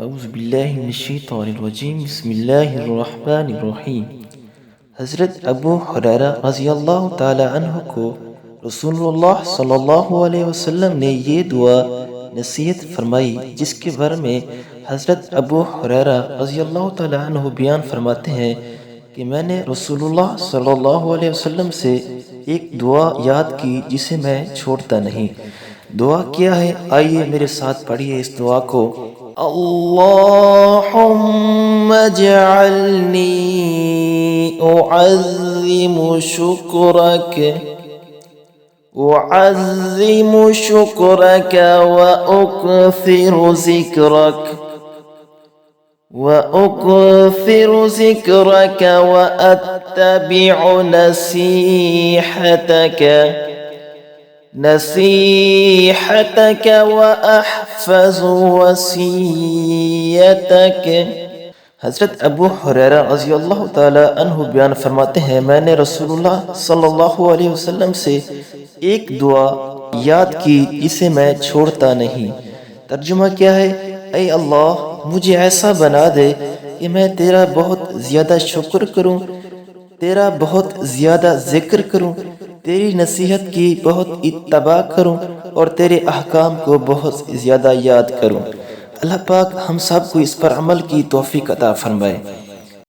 اعوذ باللہ من الشیطان الرجیم بسم اللہ الرحمن الرحیم۔ حضرت ابو ہریرہ رضی اللہ تعالی عنہ کو رسول اللہ صلی اللہ علیہ وسلم نے یہ دعا نصیحت فرمائی، جس کے بارے میں حضرت ابو ہریرہ رضی اللہ تعالی عنہ بیان فرماتے ہیں کہ میں نے رسول اللہ صلی اللہ علیہ وسلم سے ایک دعا یاد کی جسے میں چھوڑتا نہیں۔ دعا کیا ہے؟ آئیے میرے ساتھ پڑھیے اس دعا کو۔ اللهم اجعلني أعظم شكرك وأكثر ذكرك وأتبع نصيحتك وأحفظ وصيتك۔ حضرت ابو ہریرہ رضی اللہ تعالی عنہ بیان فرماتے ہیں، میں نے رسول اللہ صلی اللہ علیہ وسلم سے ایک دعا یاد کی جسے میں چھوڑتا نہیں۔ ترجمہ کیا ہے؟ اے اللہ، مجھے ایسا بنا دے کہ میں تیرا بہت زیادہ شکر کروں، تیرا بہت زیادہ ذکر کروں، تیری نصیحت کی بہت اتباع کروں اور تیرے احکام کو بہت زیادہ یاد کروں۔ اللہ پاک ہم سب کو اس پر عمل کی توفیق عطا فرمائے۔